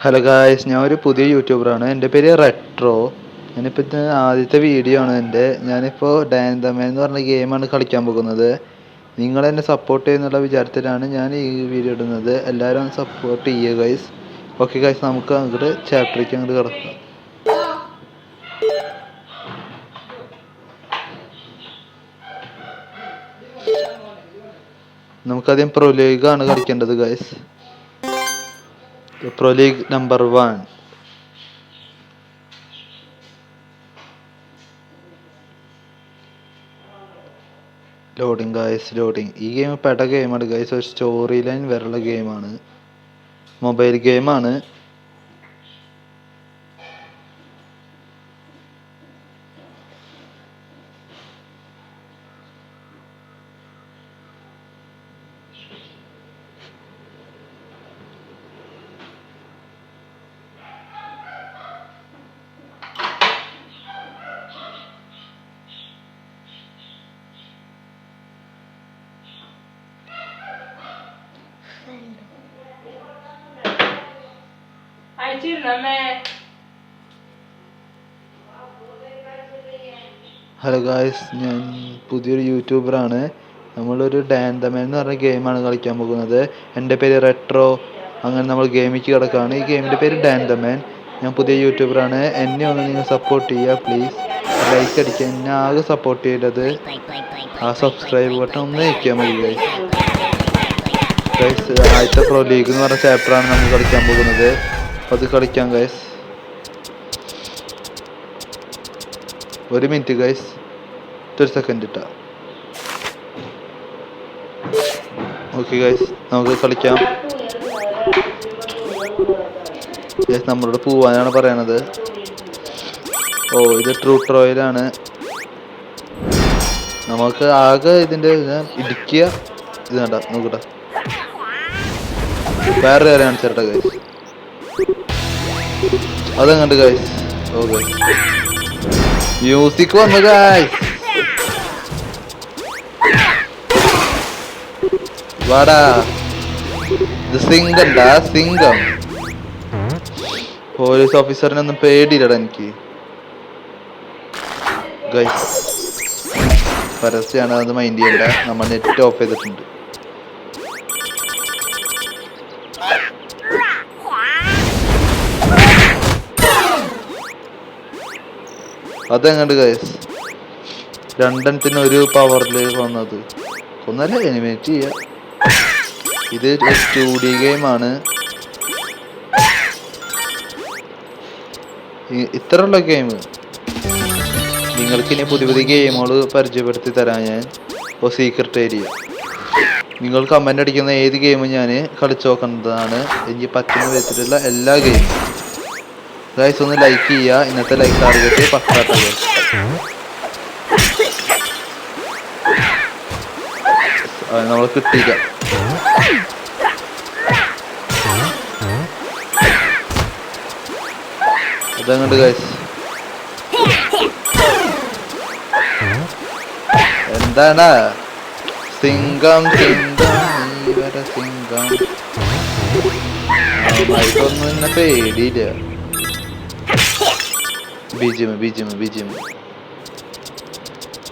Hello guys, ഞാൻ ഒരു പുതിയ യൂട്യൂബറാണ്. എൻ്റെ പേര് റെട്രോ. ഞാനിപ്പോൾ ഇത് ആദ്യത്തെ വീഡിയോ ആണ് എൻ്റെ. ഞാനിപ്പോൾ ഡാൻഡമൻ എന്ന് പറഞ്ഞ ഗെയിമാണ് കളിക്കാൻ പോകുന്നത്. നിങ്ങൾ എന്നെ സപ്പോർട്ട് ചെയ്യുന്നുള്ള വിചാരത്തിലാണ് ഞാൻ ഈ വീഡിയോ ഇടുന്നത്. എല്ലാവരും സപ്പോർട്ട് ചെയ്യുക ഗൈസ്. ഓക്കെ ഗൈസ്, നമുക്ക് അങ്ങോട്ട് ചാപ്റ്ററിലേക്ക് അങ്ങോട്ട് കിടക്കാം. നമുക്കാദ്യം പ്രോ ലീഗ് ആണ് കളിക്കേണ്ടത് guys. Pro league number 1. Loading guys, loading. ഈ ഗെയിം പെട്ട ഗെയിമാണ് ഗൈസ്. ഒരു സ്റ്റോറി ലൈൻ വരെയുള്ള ഗെയിമാണ്. മൊബൈൽ ഗെയിമാണ്. ഹലോ ഗായ്സ്, ഞാൻ പുതിയൊരു യൂട്യൂബറാണ്. നമ്മളൊരു ഡാൻഡമൻ എന്ന് പറഞ്ഞ ഗെയിമാണ് കളിക്കാൻ പോകുന്നത്. എൻ്റെ പേര് റെട്രോ. അങ്ങനെ നമ്മൾ ഗെയിമിലേക്ക് കിടക്കുകയാണ്. ഈ ഗെയിമിൻ്റെ പേര് ഡാൻഡമൻ. ഞാൻ പുതിയ യൂട്യൂബറാണ്. എന്നെ ഒന്ന് നിങ്ങൾ സപ്പോർട്ട് ചെയ്യുക പ്ലീസ്. ലൈക്ക് അടിക്കുക. എന്നെ ആകെ സപ്പോർട്ട് ചെയ്തത് ആ സബ്സ്ക്രൈബ് ബട്ടൺ ഒന്ന് ഞെക്കിയാൽ മതി ഗൈസ്. ഗൈസ്, ആദ്യത്തെ പ്രോ ലീഗ് എന്ന് പറഞ്ഞ ചാപ്റ്ററാണ് നമ്മൾ കളിക്കാൻ പോകുന്നത്. അത് കളിക്കാം ഗൈസ്. ഒരു മിനിറ്റ് ഗൈസ്, ഒരു സെക്കൻഡ് ഇട്ടാ. ഓക്കെ ഗൈസ്, നമുക്ക് കളിക്കാം. ഗൈസ്, നമ്മളോട് പോവാനാണ് പറയണത്. ഇത് ട്രൂ ട്രോയിലാണ്. നമുക്ക് ആകെ ഇതിൻ്റെ ഇടുക്കിയ ഇത് വേണ്ട നോക്കട്ടെ. വേറെ കാര്യം കാണിച്ചേരട്ടെ ഗൈസ്. അതങ്ങണ്ട് ഗൈസ്. ഓക്കെ, മ്യൂസിക് വന്നു ഗൈസ്. വാടാ, ഇത് സിംഗണ്ടാ, സിംഗം. പോലീസ് ഓഫീസറിനൊന്നും പേടിയില്ലടാ എനിക്ക് ഗൈസ്. പരസ്യമാണ്, അത് മൈൻഡ് ചെയ്യണ്ട. നമ്മൾ നെറ്റ് ഓഫ് ചെയ്തിട്ടുണ്ട്. അതെങ്ങണ്ട് ഗൈസ്, രണ്ടെണ്ണത്തിന് ഒരു പവറിലേക്ക് വന്നത്. ഒന്നല്ല, എനിമേറ്റ് ചെയ്യാം. ഇത് 2D ഗെയിമാണ്. ഇത്രയുള്ള ഗെയിം. നിങ്ങൾക്ക് ഇനി പുതിയ പുതിയ ഗെയിമുകൾ പരിചയപ്പെടുത്തി തരാം ഞാൻ. Secret area. നിങ്ങൾ കമൻ്റ് അടിക്കുന്ന ഏത് ഗെയിമും ഞാൻ കളിച്ചു നോക്കുന്നതാണ്. എനിക്ക് പറ്റുന്ന വിധത്തിലുള്ള എല്ലാ ഗെയിമും. ഗൈസ്, ഒന്ന് ലൈക്ക് ചെയ്യുക. ഇന്നത്തെ ലൈക്ക് ടാർഗറ്റ് 10. നമ്മൾ കിട്ടിയില്ല. അതങ്ങോട്ട് ഗൈസ്. എന്താണ് സിംഗം, സിംഗം, നീവര സിംഗം. ഇതൊന്നും എന്നെ പേടിയില്ല. ബിജിഎം.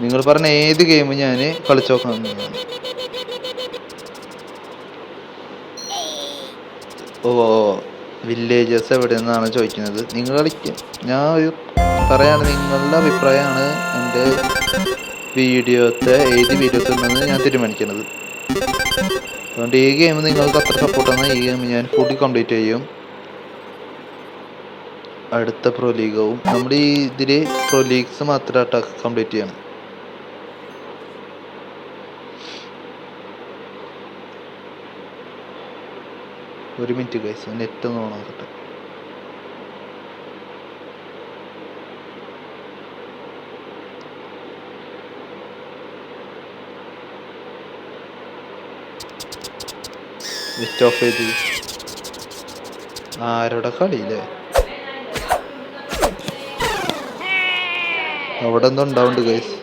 നിങ്ങൾ പറഞ്ഞ ഏത് ഗെയിമും ഞാൻ കളിച്ചു നോക്കാം. വില്ലേജസ് എവിടെ നിന്നാണ് ചോദിക്കുന്നത്. നിങ്ങൾ കളിക്കും. ഞാൻ ഒരു പറയാണ്, നിങ്ങളുടെ അഭിപ്രായമാണ് എൻ്റെ വീഡിയോത്തെ ഏത് വീഡിയോസ് ഉണ്ടെന്ന് ഞാൻ തീരുമാനിക്കുന്നത്. അതുകൊണ്ട് ഈ ഗെയിം നിങ്ങൾക്ക് അത്ര സപ്പോർട്ടാണ്. ഈ ഗെയിം ഞാൻ ഫുള്ളി കംപ്ലീറ്റ് ചെയ്യും. അടുത്ത പ്രോ ലീഗാവും. നമ്മുടെ ഈ ഇതിൽ പ്രോ ലീഗ്സ് മാത്രമായിട്ട് കംപ്ലീറ്റ് ചെയ്യണം. ഒരു മിനിറ്റ് ഗൈസ്, നെറ്റ് ഒന്ന് ഓൺ ആക്കട്ടെ. നെറ്റ് ഓഫ് ചെയ്ത്. ആരുടെ കളിയില്ലേ? അവിടെ എന്തോ ഉണ്ടാവുന്നുണ്ട് guys.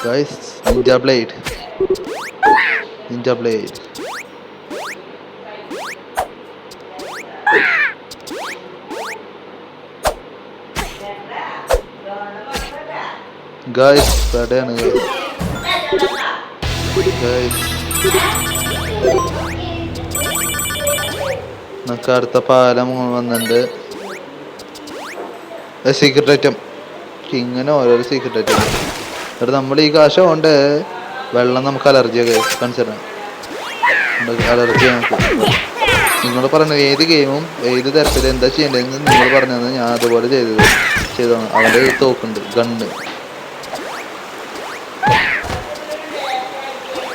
Guys Ninja blade guys എവിടെയാണ് ഗൈസ് നമുക്ക് അടുത്ത പാലം വന്നിട്ടുണ്ട്. സീക്രട്ട് ഐറ്റം ഇങ്ങനെ ഓരോരോ സീക്രട്ട് ഐറ്റം. എന്നിട്ട് നമ്മൾ ഈ കാശ കൊണ്ട് വെള്ളം നമുക്ക് അലർജിയൊക്കെ കൺസിഡർ അലർജി നമുക്ക്. നിങ്ങൾ പറഞ്ഞത് ഏത് ഗെയിമും ഏത് തരത്തിൽ എന്താ ചെയ്യേണ്ടതെന്ന് നിങ്ങൾ പറഞ്ഞത് ഞാൻ അതുപോലെ ചെയ്തതാണ്. അവൻ്റെ തോക്കുണ്ട്, ഗണ്ണ്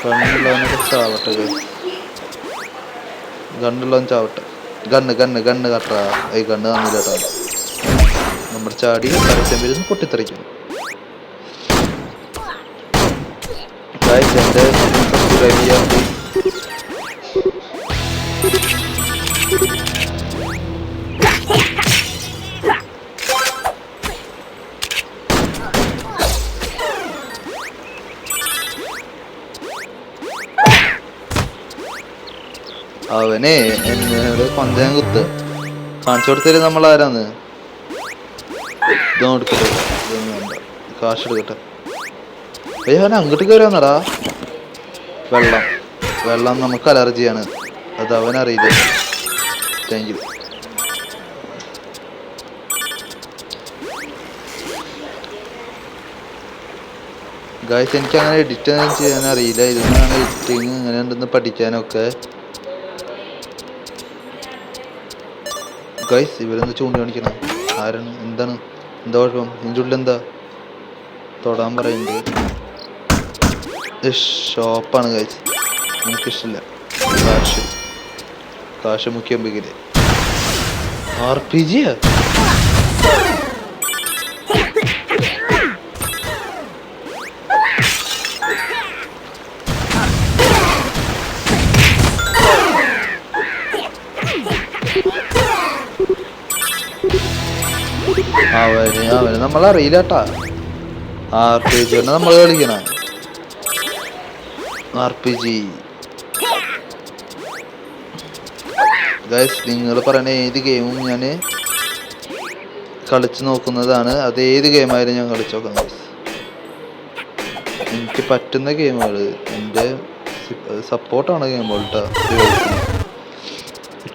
ഗണ്ണുള്ളവനൊക്കെ ചാവട്ടെ, ഗണ്ണുള്ളവൻ ചാവട്ടെ. ഗണ്ണ് കട്ടാ ഈ ഗണ്ണ് തന്നില്ല കേട്ടോ. നമ്മുടെ ചാടി പരസ്യം വരുന്ന പൊട്ടിത്തെറിക്കും. എൻ്റെ സബ്സ്ക്രൈബ് ചെയ്യാൻ അവനെ എന്നോട് കൊഞ്ചം കുത്ത് കാണിച്ചു കൊടുത്തരും നമ്മൾ ആരാന്ന്. ഇതൊന്നും എടുക്കട്ടെ, ഇതൊന്നും വേണ്ട, കാശ് എടുക്കട്ടെ. അവൻ അങ്ങോട്ട് കയറി വന്നടാ. വെള്ളം നമുക്ക് അലർജിയാണ്, അത് അവനറിയില്ല. Thank you. ഗായ്സ് എനിക്ക് അങ്ങനെ എഡിറ്റ് ചെയ്യാൻ അറിയില്ല. ഇതൊന്നാണ് എഡിറ്റിങ് ഇങ്ങനെ ഉണ്ടെന്ന് പഠിക്കാനൊക്കെ. ഗൈസ് ഇവരെന്താ ചൂണ്ടി കാണിക്കണം? ആരാണ്? എന്താ കുഴപ്പം? ഇതിൻ്റെ ഉള്ളിൽ എന്താ തൊടാൻ പറയുന്നത്? ഷോപ്പാണ് ഗൈസ്, എനിക്കിഷ്ടമില്ല. കാശ് മുഖ്യം ബിഗില് RPG അവന് നമ്മളറിയില്ല കേട്ടാ. RPG നമ്മൾ കളിക്കണ RPG. ഗൈസ് നിങ്ങൾ പറയുന്ന ഏത് ഗെയിമും ഞാൻ കളിച്ച് നോക്കുന്നതാണ്. അത് ഏത് ഗെയിമായാലും ഞാൻ കളിച്ച് നോക്കാം ഗൈസ്. എനിക്ക് പറ്റുന്ന ഗെയിമുകൾ, എൻ്റെ സപ്പോർട്ടാണ് ഗെയിമുകൾ കേട്ടോ.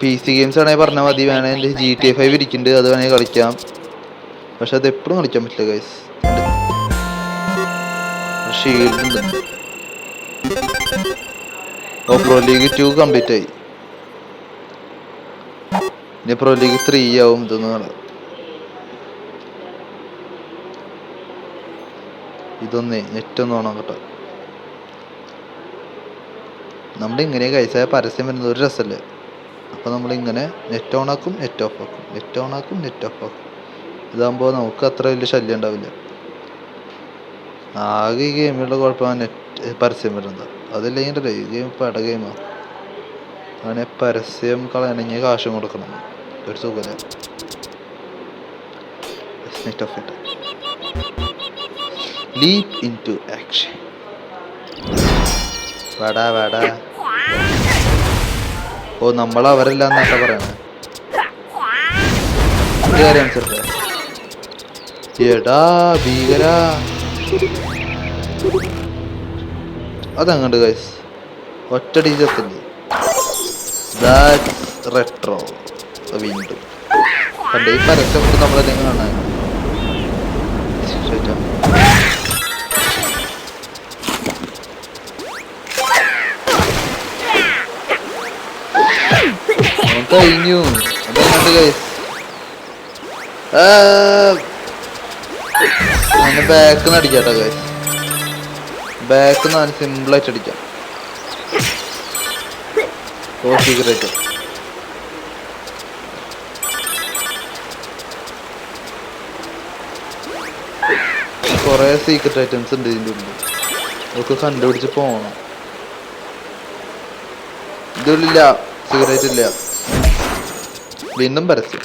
PC ഗെയിംസ് ആണെങ്കിൽ പറഞ്ഞാൽ മതി. വേണേൽ എൻ്റെ GTA 5 ഇരിക്കുന്നുണ്ട്, അത് വേണമെങ്കിൽ കളിക്കാം. പക്ഷെ അത് എപ്പോഴും കളിക്കാൻ പറ്റില്ല ഗൈസ്. ഷീൽഡ് ഉണ്ട്. പ്രോ ലീഗ് 2 കംപ്ലീറ്റ് ആയി. ഇനി പ്രോ ലീഗ് 3 ആവും. ഇതൊന്നേ നെറ്റ് ഒന്ന് ഓണാ കേട്ടോ. നമ്മളിങ്ങനെ കഴിച്ചാൽ പരസ്യം വരുന്നത് ഒരു രസമല്ലേ. അപ്പോൾ നമ്മളിങ്ങനെ നെറ്റ് ഓണാക്കും, നെറ്റ് ഓഫ് ആക്കും, നെറ്റ് ഓണാക്കും, നെറ്റ് ഓഫ് ആക്കും. ഇതാകുമ്പോൾ നമുക്ക് അത്ര വലിയ ശല്യം ഉണ്ടാവില്ല. ആകെ ഈ ഗെയിമുകളുടെ കുഴപ്പമാണ് നെറ്റ് പരസ്യം വരുന്നത്. അതില്ലെങ്കിൽ ഈ ഗെയിം പട ഗെയിമാണ്. അങ്ങനെ പരസ്യം കളയണമെങ്കിൽ കാശും കൊടുക്കണം, ഒരു സുഖമില്ല. നെറ്റ് ഓഫ് ഇട്ട് ലീപ് ഇൻ ടു ആക്ഷൻ. വേടാ ഓ നമ്മൾ അവരല്ല എന്നൊക്കെ പറയണേ. എടാ ഭീകര അതങ്ങണ്ട് ഗൈസ് ഒറ്റ ടീച്ചത്തില്ലേ. റെട്രോ വീണ്ടും കണ്ട ഈ പരസ്യം നമ്മളെന്തെങ്കിലും കാണാൻ. കഴിഞ്ഞു അതങ്ങണ്ട് ഗൈസ്. അങ്ങനെ ബാക്കിന്ന് അടിക്കാട്ടോ ഗൈസ്. ബാക്കിന്ന് ആണ് സിമ്പിളായിട്ട് അടിക്കാം. ഓ സീക്രട്ട് കുറെ സീക്രട്ട് ഐറ്റംസ് ഉണ്ട് ഇതിൻ്റെ ഉള്ളിൽ. അതൊക്കെ കണ്ടുപിടിച്ച് പോണം. ഇതില്ല സീക്രട്ട് ഇല്ല. വീണ്ടും പരസ്യം.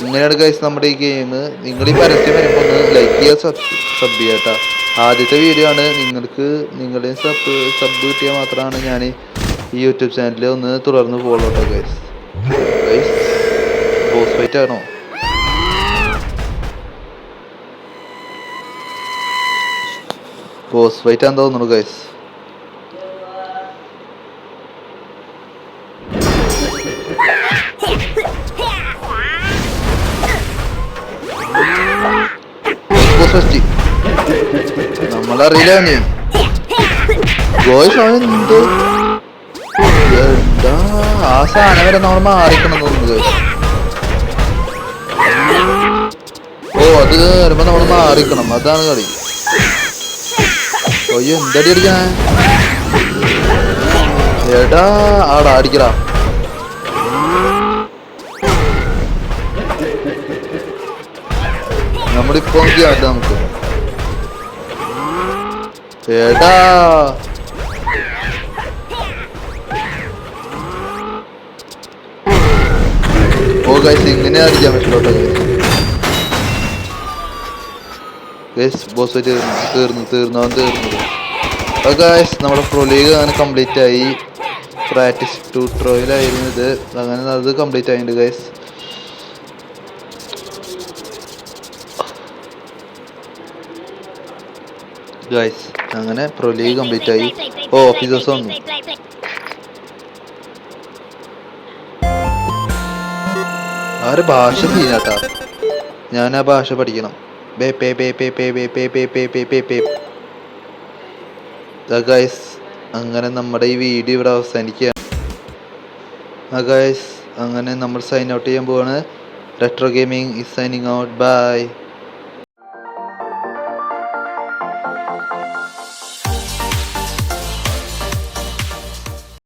ഇങ്ങനെയാണ് ഗൈസ് നമ്മുടെ ഈ ഗെയിം. നിങ്ങൾ ഈ പരസ്യം വരുമ്പോൾ ഒന്ന് ലൈക്ക് ചെയ്യുക, സബ് ചെയ്യാട്ടാ. ആദ്യത്തെ വീഡിയോ ആണ്. നിങ്ങളുടെ സബ് കിട്ടിയാൽ മാത്രമാണ് ഞാൻ ഈ യൂട്യൂബ് ചാനലിൽ ഒന്ന് തുടർന്ന് ഫോളോ കേട്ടോ ഗൈസ്. ബോസ് ഫൈറ്റ് ആണോ? ബോസ് ഫൈറ്റ് ആണെന്ന് തോന്നുന്നു ഗൈസ്. നമ്മളറിയില്ല ഗോയ്സ് എന്തോ എന്താ ആ സാധനം വരെ നമ്മൾ മാറിക്കണം തോന്നുന്നു ഗോയ്സ്. ഓ അത് വരുമ്പോ നമ്മൾ മാറിക്കണം, അതാണ് കളി. അയ്യോ എന്തടി അടിക്കണേ എടാ, ആടാ അടിക്കടാ. നമ്മളിപ്പോ നമുക്ക് എടാ ഓ ഗൈസ് ഇങ്ങനെ അടിക്കാൻ പറ്റില്ലോട്ടോ ഗൈസ്. ബോസ് തീർന്നു. ഗൈസ് നമ്മുടെ പ്രോ ലീഗ് അങ്ങനെ കംപ്ലീറ്റ് ആയി. പ്രാക്ടീസ് ട്യൂട്ടോറിയലായിരുന്നു ഇത്. അങ്ങനെ അത് കംപ്ലീറ്റ് ആയിട്ടുണ്ട് ഗൈസ്. അങ്ങനെ പ്രോ ലീഗ് കംപ്ലീറ്റ് ആയി. ഓ ഓഫീസേഴ്സ് വന്നു. ആ ഒരു ഭാഷ സീനാട്ടാ, ഞാൻ ആ ഭാഷ പഠിക്കണം. ഗൈസ് അങ്ങനെ നമ്മുടെ ഈ വീഡിയോ ഇവിടെ അവസാനിക്കുകയാണ്. ഗൈസ് അങ്ങനെ നമ്മൾ സൈൻ ഔട്ട് ചെയ്യാൻ പോവാണ്. Retro gaming is signing out. By.